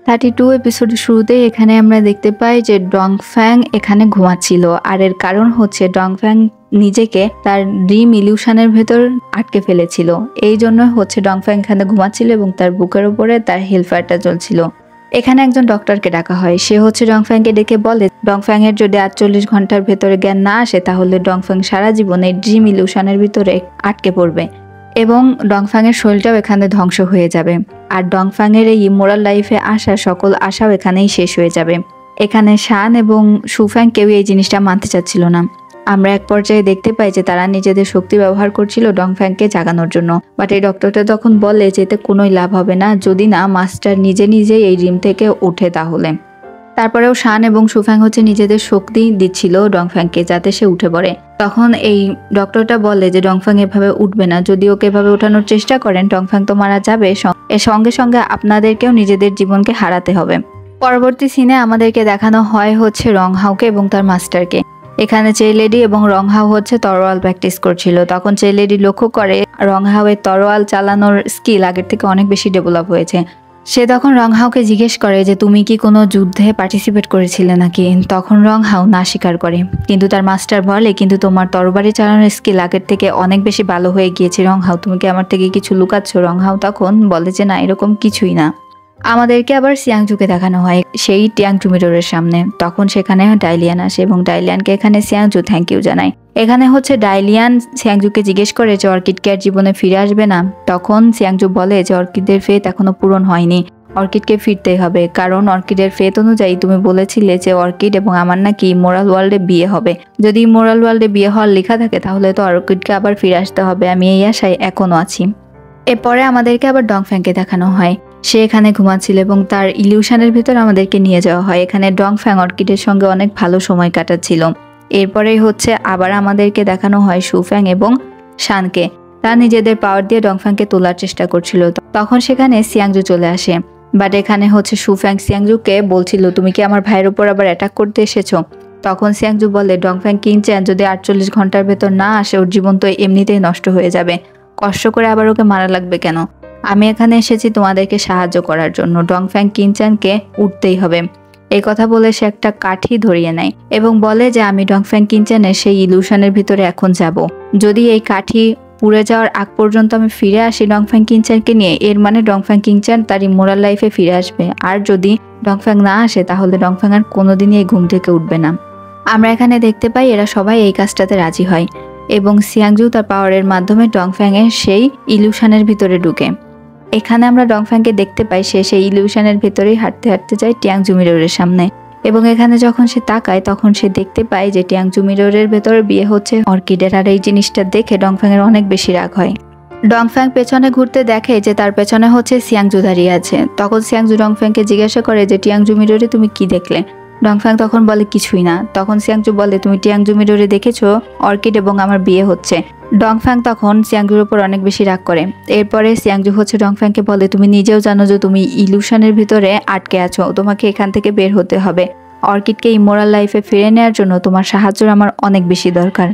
32 এপিসোডের শুরুতেই এখানে আমরা দেখতে পাই যে ডংফ্যাং এখানে ঘুমাচ্ছিল, আর এর কারণ হচ্ছে ডংফ্যাং নিজেকে তার ড্রিম ইলিউশনের ভেতর আটকে ফেলেছিল। এই জন্য হচ্ছে ডংফ্যাং এখানে ঘুমাচ্ছিল এবং তার বুকের উপরে তার হেলফায়ারটা জ্বলছিল। এখানে একজন ডক্টরকে ডাকা হয়, সে হচ্ছে ডংফ্যাংকে ডেকে বলে ডংফ্যাং এর যদি 48 ঘন্টার ভেতরে জ্ঞান না আসে তাহলে ডংফ্যাং সারা জীবন এই ড্রিম ইলিউশনের ভিতরে আটকে পড়বে এবং ডংফ্যাং এর শরীরটাও এখানে ধ্বংস হয়ে যাবে, আর ডংফ্যাং এর এই ইমোরাল লাইফে আসা সকল আশাও এখানেই শেষ হয়ে যাবে। এখানে শান এবং সুফ্যাং কেউ এই জিনিসটা মানতে চাচ্ছিল না। আমরা এক পর্যায়ে দেখতে পাই যে তারা নিজেদের শক্তি ব্যবহার করছিল ডংফ্যাংকে জাগানোর জন্য, বাট এই ডক্টরটা তখন বলে যে এতে কোনোই লাভ হবে না যদি না মাস্টার নিজে নিজেই এই ড্রিম থেকে ওঠে। তাহলে তারপরেও শান এবং সুফ্যাং হচ্ছে নিজেদের শক্তি দিচ্ছিল ডংফ্যাংকে যাতে সে উঠে পড়ে। তখন এই ডক্টরটা বলে যে ডংফ্যাং এভাবে উঠবে না, যদি ওকে এভাবে ওঠানোর চেষ্টা করেন ডংফ্যাং তো মারা যাবে, এর সঙ্গে সঙ্গে আপনাদেরকেও নিজেদের জীবনকে হারাতে হবে। পরবর্তী সিনে আমাদেরকে দেখানো হয় হচ্ছে রংহাওকে এবং তার মাস্টারকে। এখানে চেলেডি এবং রংহাও হচ্ছে তরোয়াল প্র্যাকটিস করছিল। তখন চেলেডি লক্ষ্য করে রংহাওয়ের তরোয়াল চালানোর স্কিল আগের থেকে অনেক বেশি ডেভেলপ হয়েছে। সে তখন রংহাওকে জিজ্ঞেস করে যে তুমি কি কোনো যুদ্ধে পার্টিসিপেট করেছিলে নাকি। তখন রংহাও না স্বীকার করে, কিন্তু তার মাস্টার বলে কিন্তু তোমার তরবারি চালানোর স্কিল আগের থেকে অনেক বেশি ভালো হয়ে গিয়েছে রংহাও, তুমি কি আমার থেকে কিছু লুকাচ্ছ। রংহাও তখন বলে যে না, এরকম কিছুই না। আমাদেরকে আবার সিয়াংজুকে দেখানো হয় সেই টিয়াংজু মিররের সামনে। তখন সেখানে ডাইলিয়ান আসে এবং ডাইলিয়ানকে এখানে সিয়াংজু থ্যাংক ইউ জানায়। এখানে হচ্ছে ডাইলিয়ান সিয়াংজুকে জিজ্ঞেস করে যে অর্কিডকে আর জীবনে ফিরে আসবে না। তখন সিয়াংজু বলে যে অর্কিডের ফেথ এখনো পূরণ হয়নি, অর্কিডকে ফিরতেই হবে, কারণ অর্কিডের ফেথ অনুযায়ী তুমি বলেছিলে যে অর্কিড এবং আমার নাকি মোরাল ওয়ার্ল্ডে বিয়ে হবে। যদি মোরাল ওয়ার্ল্ডে বিয়ে হওয়ার লেখা থাকে তাহলে তো অর্কিডকে আবার ফিরে আসতে হবে, আমি এই আশায় এখনো আছি। এরপরে আমাদেরকে আবার ডংফ্যাংকে দেখানো হয়, সে এখানে ঘুমাচ্ছিল এবং তার ইলিউশনের ভিতর আমাদেরকে নিয়ে যাওয়া হয়। এখানে ডংফ্যাং অর্কিডের সঙ্গে অনেক ভালো সময় কাটাচ্ছিল। এরপরে হচ্ছে আবার আমাদেরকে দেখানো হয় সুফ্যাং এবং শানকে, তারা নিজেদের পাওয়ার দিয়ে ডংফ্যাংকে তোলার চেষ্টা করছিল। তখন সেখানে সিয়াংজু চলে আসে, বাট এখানে হচ্ছে সুফ্যাং সিয়াংজুকে বলছিল তুমি কি আমার ভাইয়ের উপর আবার অ্যাটাক করতে এসেছো। তখন সিয়াংজু বলে ডংফ্যাং কিনচ্যান যদি 48 ঘন্টার ভেতর না আসে ওর জীবন তো এমনিতেই নষ্ট হয়ে যাবে, কষ্ট করে আবার ওকে মারা লাগবে কেন। আমি এখানে এসেছি তোমাদেরকে সাহায্য করার জন্য, ডংফ্যাং কিনচ্যানকে উঠতেই হবে। এই কথা বলে সে একটা কাঠি ধরিয়ে নেয় এবং বলে যে আমি ডংফ্যাং কিনচ্যানের সেই ইলিউশনের ভিতরে এখন যাব। যদি এই কাঠি পুড়ে যাওয়ার আগ পর্যন্ত আমি ফিরে আসি ডংফ্যাং কিনচ্যানকে নিয়ে, এর মানে ডংফ্যাং কিনচ্যান তার ইমোরাল লাইফে ফিরে আসবে। আর যদি ডংফ্যাং না আসে তাহলে ডংফ্যাং আর কোনোদিনই এই ঘুম থেকে উঠবে না। আমরা এখানে দেখতে পাই এরা সবাই এই কাজটাতে রাজি হয় এবং সিয়াংজু তার পাওয়ারের মাধ্যমে ডংফ্যাং এর সেই ইলিউশনের ভিতরে ঢুকে। এখানে আমরা ডংফ্যাংকে দেখতে পাই সে সেই ইলিউশনের ভেতরেই হাঁটতে হাঁটতে যায় টিয়াংজু মিররের সামনে এবং এখানে যখন সে তাকায় তখন সে দেখতে পায় যে টিয়াংজু মিররের ভেতরে বিয়ে হচ্ছে অর্কিডের। আর এই জিনিসটা দেখে ডংফ্যাং এর অনেক বেশি রাগ হয়। ডংফ্যাং পেছনে ঘুরতে দেখে যে তার পেছনে হচ্ছে সিয়াংজু দাঁড়িয়ে আছে। তখন সিয়াংজু ডংফ্যাংকে জিজ্ঞাসা করে যে টিয়াংজু মিররে তুমি কি দেখলে। ডংফ্যাং তখন বলে কিছুই না। তখন সিয়াংজু বলে তুমি টিয়াংজু মিররে দেখেছো অর্কিড এবং আমার বিয়ে হচ্ছে। ডংফ্যাং তখন সিয়াংজুর উপর অনেক বেশি রাগ করে। এরপরে সিয়াংজু হচ্ছে ডংফ্যাংকে বলে তুমি নিজেও জানো যে তুমি ইলিউশনের ভিতরে আটকে আছো, তোমাকে এখান থেকে বের হতে হবে। অর্কিডকে ইমোরাল লাইফে ফিরে নেওয়ার জন্য তোমার সাহায্য আমার অনেক বেশি দরকার।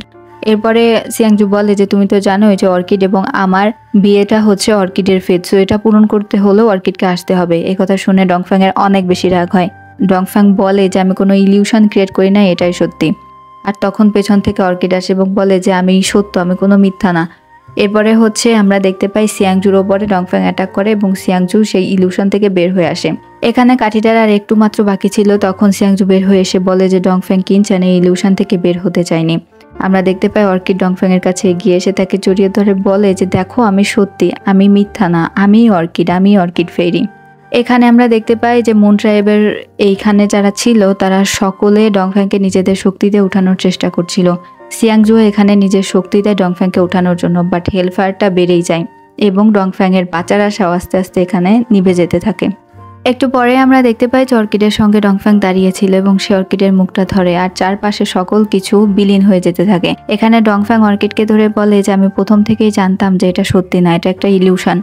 এরপরে সিয়াংজু বলে যে তুমি তো জানোই যে অর্কিড এবং আমার বিয়েটা হচ্ছে অর্কিডের ফেথ, সো এটা পূরণ করতে হলেও অর্কিডকে আসতে হবে। এই কথা শুনে ডংফ্যাং এর অনেক বেশি রাগ হয়। ডংফ্যাং বলে যে আমি কোনো ইলিউশন ক্রিয়েট করি না, এটাই সত্যি। আর তখন পেছন থেকে অর্কিড আসে এবং বলে যে আমি সত্য, আমি কোনো মিথ্যা না। এরপরে হচ্ছে আমরা দেখতে পাই সিয়াংজুর ওপরে ডংফ্যাং অ্যাটাক করে এবং সিয়াংজু সেই ইলিউশন থেকে বের হয়ে আসে। এখানে কাঠিটার আর একটু মাত্র বাকি ছিল, তখন সিয়াংজু বের হয়ে এসে বলে যে ডংফ্যাং কিনচ্যান এই ইলিউশন থেকে বের হতে চায়নি। আমরা দেখতে পাই অর্কিড ডংফ্যাং এর কাছে এগিয়ে এসে তাকে জড়িয়ে ধরে বলে যে দেখো আমি সত্যি, আমি মিথ্যা না, আমি অর্কিড ফেরি। এখানে আমরা দেখতে পাই যে মুন ট্রাইবের এইখানে যারা ছিল তারা সকলে ডংফ্যাংকে নিজেদের শক্তিতে উঠানোর চেষ্টা করছিল। সিয়াংজু এখানে নিজের শক্তিতে ডংফ্যাংকে উঠানোর জন্য, বাট হেলফায়ারটা বেড়েই যায় এবং ডংফ্যাং এর বাঁচার আশাও আস্তে আস্তে এখানে নিভে যেতে থাকে। একটু পরে আমরা দেখতে পাই যে অর্কিডের সঙ্গে ডংফ্যাং দাঁড়িয়েছিল এবং সে অর্কিডের মুখটা ধরে আর চারপাশে সকল কিছু বিলীন হয়ে যেতে থাকে। এখানে ডংফ্যাং অর্কিডকে ধরে বলে যে আমি প্রথম থেকেই জানতাম যে এটা সত্যি না, এটা একটা ইলিউশন।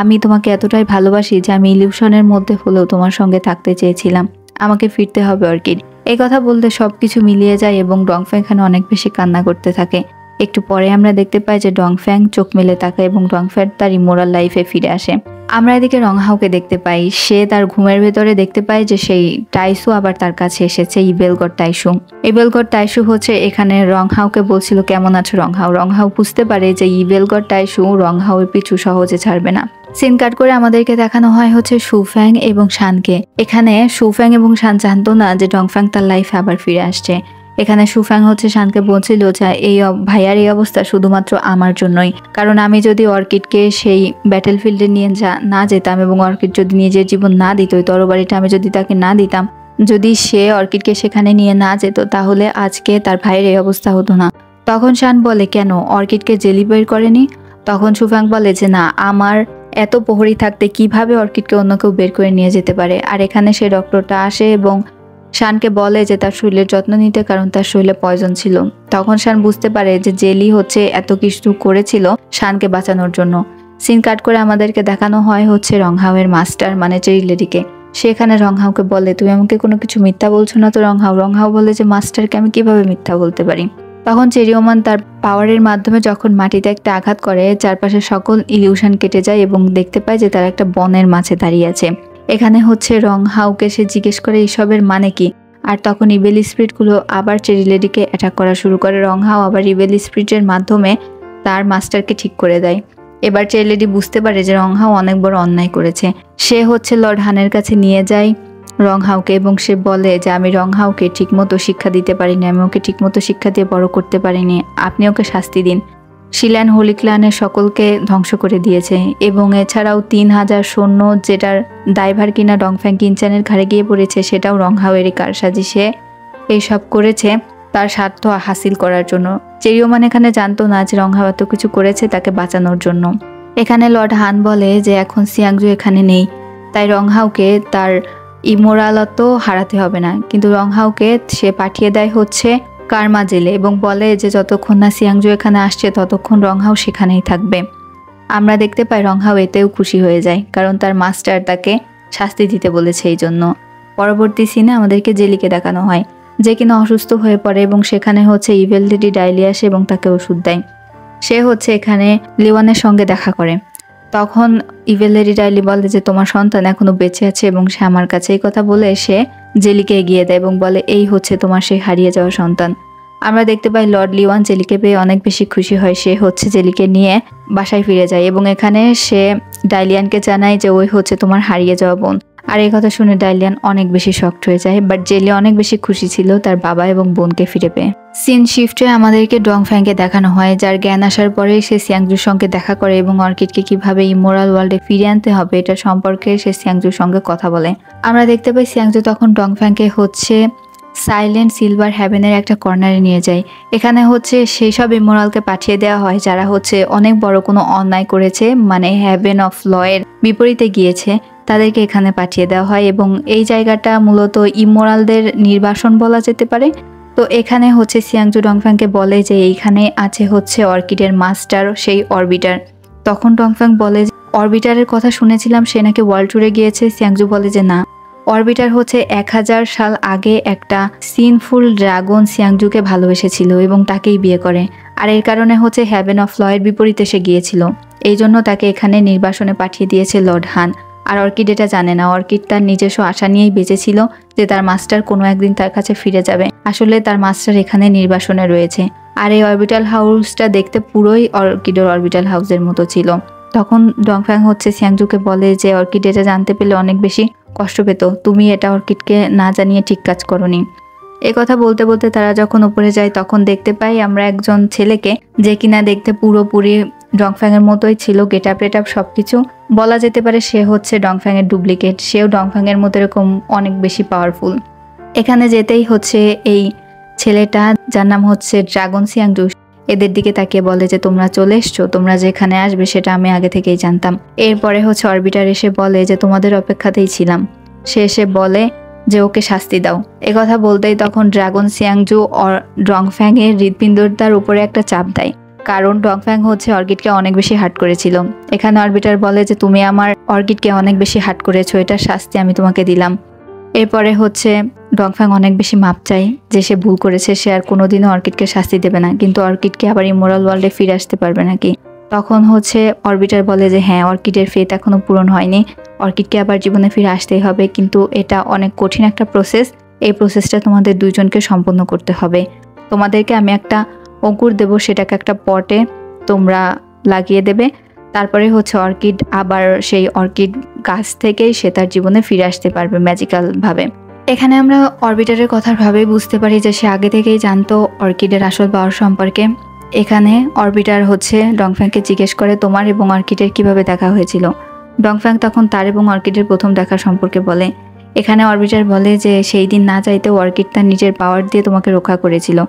আমি তোমাকে এতটাই ভালোবাসি যে আমি ইলিউশনের মধ্যে হলেও তোমার সঙ্গে থাকতে চেয়েছিলাম, আমাকে ফিরতে হবে অর্কিড। এই কথা বলতে সবকিছু মিলিয়ে যায় এবং ডংফ্যাং এখানে অনেক বেশি কান্না করতে থাকে। একটু পরে আমরা দেখতে পাই যে ডংফ্যাং চোখ মেলে তাকায় এবং ডংফ্যাং তার ইমোরাল লাইফে ফিরে আসে। আমরা এদিকে রংহাওকে দেখতে পাই, সে তার ঘুমের ভেতরে দেখতে পায় যে সেই টাইসু আবার তার কাছে এসেছে, ইবেলগড় টাইসু। ইবেলগড় টাইসু হচ্ছে এখানে রংহাওকে বলছিল কেমন আছো রংহাও। রংহাও বুঝতে পারে যে ইবেলগড় টাইসু রংহাওয়ের পিছু সহজে ছাড়বে না। সিন কাট করে আমাদেরকে দেখানো হয় হচ্ছে শুফ্যাং এবং শানকে। এখানে শুফ্যাং এবং শান জানতো না যে ডংফ্যাং তার লাইফে আবার ফিরে আসছে। এখানে শুফ্যাং হচ্ছে শানকে বলছিল যে এই ভাইয়ার এই অবস্থা শুধুমাত্র আমার জন্যই, কারণ আমি যদি অর্কিডকে সেই ব্যাটেলফিল্ডে নিয়ে না যেতাম এবং অর্কিড যদি নিজের জীবন না দিত, ওই তরবারিটা আমি যদি তাকে না দিতাম, যদি সে অর্কিডকে সেখানে নিয়ে না যেত, তাহলে আজকে তার ভাইয়ের এই অবস্থা হতো না। তখন শান বলে কেন অর্কিডকে জেলি বের করেনি? তখন শুফ্যাং বলে যে না, আমার এত প্রহরী থাকতে কিভাবে অর্কিডকে অন্য কেউ বের করে নিয়ে যেতে পারে। আর এখানে সে ডক্টরটা আসে এবং শানকে বলে যে তার শরীরের যত্ন নিতে, কারণ তার শরীরে পয়জন ছিল। তখন শান বুঝতে পারে যে জেলি হচ্ছে এত কিছু করেছিল শানকে বাঁচানোর জন্য। সিন কাট করে আমাদেরকে দেখানো হয় হচ্ছে রংহাওয়ের মাস্টার মানে চেরি লেডিকে। সেখানে রংহাওকে বলে তুমি আমাকে কোনো কিছু মিথ্যা বলছো না তো রংহাও। রংহাও বলে যে মাস্টারকে আমি কিভাবে মিথ্যা বলতে পারি। তখন চেরিওমান তার পাওয়ারের মাধ্যমে যখন মাটিতে একটা আঘাত করে, চারপাশে সকল ইলিউশন কেটে যায় এবং দেখতে পায় যে তারা একটা বনের মাঝে দাঁড়িয়ে আছে। এখানে হচ্ছে রংহাওকে সে জিজ্ঞেস করে এইসবের মানে কি। আর তখন ইবেল স্পিরিটগুলো আবার চেরি লেডিকে অ্যাটাক করা শুরু করে। রংহাও আবার ইবেল স্পিরিটের মাধ্যমে তার মাস্টারকে ঠিক করে দেয়। এবার চেরি লেডি বুঝতে পারে যে রংহাও অনেক বড় অন্যায় করেছে। সে হচ্ছে লর্ড হানের কাছে নিয়ে যায় রংহাওকে এবং সে বলে যে আমি রংহাওকে ঠিকমতো শিক্ষা দিতে পারিনি, আমি ওকে ঠিকমতো শিক্ষা দিয়ে বড় করতে পারিনি, আপনি ওকে শাস্তি দিন। শিল্যান হোলি ক্লানের সকলকে ধ্বংস করে দিয়েছে এবং এছাড়াও 3000 সৈন্য, যেটার দায়ভার কিনা ডংফ্যাং কিনচানের ঘাড়ে গিয়ে পড়েছে, সেটাও রংহাওয়েরই কারসাজি। এইসব করেছে তার স্বার্থ হাসিল করার জন্য। চেরিওমান এখানে জানতো না যে রংহাও এত কিছু করেছে তাকে বাঁচানোর জন্য। এখানে লর্ড হান বলে যে এখন সিয়াংজু এখানে নেই, তাই রংহাওকে তার ইমোরালত হারাতে হবে না। কিন্তু রংহাওকে সে পাঠিয়ে দেয় হচ্ছে কার্মা জেলে এবং বলে যে যতক্ষণ না সিয়াংজু এখানে আসছে ততক্ষণ রংহাও সেখানেই থাকবে। আমরা দেখতে পাই রংহাও এতেও খুশি হয়ে যায়, কারণ তার মাস্টার তাকে শাস্তি দিতে বলেছে এই জন্য। পরবর্তী সিনে আমাদেরকে জেলিকে দেখানো হয়, যে কিনা অসুস্থ হয়ে পড়ে এবং সেখানে হচ্ছে ইভেল লেডি ডাইলি আসে এবং তাকে ওষুধ দেয়। সে হচ্ছে এখানে লিওয়ানের সঙ্গে দেখা করে। তখন ইভেল লেডি ডাইলি বলে যে তোমার সন্তান এখনো বেঁচে আছে এবং সে আমার কাছে। এই কথা বলে সে জেলিকে এগিয়ে দেয় এবং বলে এই হচ্ছে তোমার সেই হারিয়ে যাওয়া সন্তান। আমরা দেখতে পাই লর্ড লিওয়ান জেলিকে পেয়ে অনেক বেশি খুশি হয়। সে হচ্ছে জেলিকে নিয়ে বাসায় ফিরে যায় এবং এখানে সে ডাইলিয়ানকে জানায় যে ওই হচ্ছে তোমার হারিয়ে যাওয়া বোন। আর এই কথা শুনে ডাইলিয়ান অনেক বেশি শকড হয়ে যায়, বাট জেলি অনেক বেশি খুশি ছিল তার বাবা এবং বোনকে ফিরে পেয়ে। সিন শিফটে আমাদেরকে ডংফ্যাংকে দেখানো হয়, যার জ্ঞান আসার পরে সে সিয়াংজুর সঙ্গে দেখা করে এবং অর্কিডকে কিভাবে ইমোরাল ওয়ার্ল্ডে ফিরিয়ে আনতে হবে এটা সম্পর্কে সে সিয়াংজুর সঙ্গে কথা বলে। আমরা দেখতে পাই সিয়াংজু তখন ডংফ্যাংকে হচ্ছে সাইলেন্ট সিলভার হ্যাভেনের একটা কর্নারে নিয়ে যায়। এখানে হচ্ছে সেই সব ইমোরালকে পাঠিয়ে দেওয়া হয় যারা হচ্ছে অনেক বড় কোনো অন্যায় করেছে, মানে হ্যাভেন অফ ল এর বিপরীতে গিয়েছে, তাদেরকে এখানে পাঠিয়ে দেওয়া হয় এবং এই জায়গাটা মূলত ইমোরালদের নির্বাসন বলা যেতে পারে। তো এখানে হচ্ছে সিয়াংজু ডংফ্যাংকে বলে যে এইখানে আছে হচ্ছে অর্কিডের মাস্টার সেই অরবিটার। তখন ডংফ্যাং বলে অরবিটারের কথা শুনেছিলাম সে নাকি ওয়ার্ল্ড ট্যুরে গিয়েছে। সিয়াংজু বলে যে না, অরবিটার হচ্ছে 1000 সাল আগে একটা সিনফুল ড্রাগন সিয়াংজুকে ভালোবেসেছিল এবং তাকেই বিয়ে করে। আর এর কারণে হচ্ছে হ্যাভেন অফ ল এর বিপরীতে সে গিয়েছিল, এই জন্য তাকে এখানে নির্বাসনে পাঠিয়ে দিয়েছে লর্ড হান। আর অর্কিড এটা জানে না। অর্কিড তার নিজস্ব আশা নিয়েই বেঁচেছিল যে তার মাস্টার কোনো একদিন তার কাছে ফিরে যাবে। আসলে তার মাস্টার এখানে নির্বাসনে রয়েছে। আর এই অরবিটাল হাউসটা দেখতে পুরোই অর্কিডের অরবিটাল হাউসের মতো ছিল। তখন ডংফ্যাং হচ্ছে সিয়াংজুকে বলে যে অর্কিড এটা জানতে পেলে অনেক বেশি কষ্ট পেত, তুমি এটা অর্কিডকে না জানিয়ে ঠিক কাজ করনি। এই কথা বলতে বলতে তারা যখন উপরে যায় তখন দেখতে পাই আমরা একজন ছেলেকে, যে কিনা দেখতে পুরোপুরি ডংফ্যাং এর মতোই ছিল, গেটআপ টেটআপ সবকিছু। বলা যেতে পারে সে হচ্ছে ডংফ্যাং এর ডুপ্লিকেট। সেও ডংফ্যাং এর মতো এরকম অনেক বেশি পাওয়ারফুল। এখানে যেতেই হচ্ছে এই ছেলেটা, যার নাম হচ্ছে ড্রাগন সিয়াংজু, এদের দিকে তাকিয়ে বলে যে তোমরা চলে এসছো, তোমরা যেখানে আসবে সেটা আমি আগে থেকেই জানতাম। এরপরে হচ্ছে অরবিটার এসে বলে যে তোমাদের অপেক্ষাতেই ছিলাম। সে এসে বলে যে ওকে শাস্তি দাও। কথা বলতেই তখন ড্রাগন সিয়াংজু ডংফ্যাং এর হৃৎপিণ্ডটার উপরে একটা চাপ দেয়, কারণ ডংফ্যাং হচ্ছে অর্কিডকে অনেক বেশি হার্ট করেছিল। এখানে অরবিটার বলে যে তুমি আমার অর্কিডকে অনেক বেশি হার্ট করেছো, এটার শাস্তি আমি তোমাকে দিলাম। এরপরে হচ্ছে ডংফ্যাং অনেক বেশি মাপ চায় যে সে ভুল করেছে, সে আর কোনোদিনও অর্কিডকে শাস্তি দেবে না। কিন্তু অর্কিডকে আবার ইমোরাল ওয়ার্ল্ডে ফিরে আসতে পারবে নাকি তখন হচ্ছে অরবিটার বলে যে হ্যাঁ, অর্কিডের ফেট এখনো পূরণ হয়নি, অর্কিডকে আবার জীবনে ফিরে আসতেই হবে, কিন্তু এটা অনেক কঠিন একটা প্রসেস, এই প্রসেসটা তোমাদের দুইজনকে সম্পন্ন করতে হবে। তোমাদেরকে আমি একটা অঙ্কুর দেব, সেটাকে একটা পটে তোমরা লাগিয়ে দেবে, তারপরে হচ্ছে অর্কিড আবার সেই অর্কিড গাছ থেকেই সে তার জীবনে ফিরে আসতে পারবে ম্যাজিক্যাল ভাবে। এখানে আমরা অরবিটারের কথার ভাবেই বুঝতে পারি যে সে আগে থেকেই জানতো অর্কিডের আসল পাওয়ার সম্পর্কে। এখানে অরবিটার হচ্ছে ডংফ্যাংকে জিজ্ঞেস করে তোমার এবং অর্কিডের কিভাবে দেখা হয়েছিল। ডংফ্যাং তখন তার এবং অর্কিডের প্রথম দেখা সম্পর্কে বলে। এখানে অরবিটার বলে যে সেই দিন না চাইতেও অর্কিড তার নিজের পাওয়ার দিয়ে তোমাকে রক্ষা করেছিল,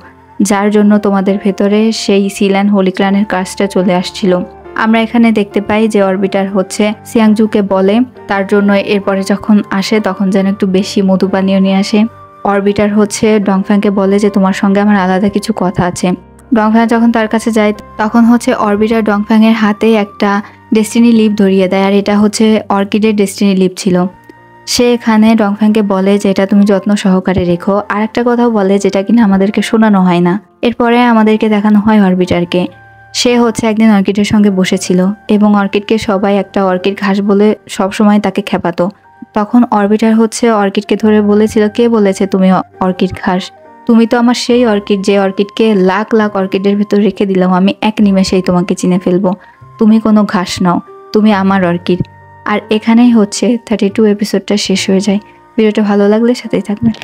যার জন্য তোমাদের ভেতরে সেই সিল অ্যান্ড হোলি ক্ল্যানের কাজটা চলে আসছিল। আমরা এখানে দেখতে পাই যে অরবিটার হচ্ছে সিয়াংজুকে বলে তার জন্য এরপরে যখন আসে তখন যেন একটু বেশি মধু পানীয় নিয়ে আসে। অরবিটার হচ্ছে ডংফ্যাংকে বলে যে তোমার সঙ্গে আমার আলাদা কিছু কথা আছে। ডংফ্যাং যখন তার কাছে যায় তখন হচ্ছে অরবিটার ডংফ্যাংয়ের হাতে একটা ডেস্টিনি লিপ ধরিয়ে দেয়, আর এটা হচ্ছে অর্কিডের ডেস্টিনি লিপ ছিল। সে এখানে ডংফ্যাংকে বলে যে এটা তুমি যত্ন সহকারে রেখো। আর একটা কথাও বলে যেটা কিনা আমাদেরকে শোনানো হয় না। এরপরে আমাদেরকে দেখানো হয় অরবিটারকে। সে হচ্ছে একদিন অর্কিডের সঙ্গে বসেছিল এবং অর্কিডকে সবাই একটা অর্কিড ঘাস বলে সবসময় তাকে খেপাতো। তখন অরবিটার হচ্ছে অর্কিডকে ধরে বলেছিল, কে বলেছে তুমি অর্কিড ঘাস? তুমি তো আমার সেই অর্কিড যে অর্কিডকে লাখ লাখ অর্কিডের ভেতর রেখে দিলাম, আমি এক নিমেষেই তোমাকে চিনে ফেলবো। তুমি কোনো ঘাস নাও, তুমি আমার অর্কিড। আর এখানেই হচ্ছে 32 এপিসোডটা শেষ হয়ে যায়। ভিডিওটা ভালো লাগলে সাথেই থাকবেন।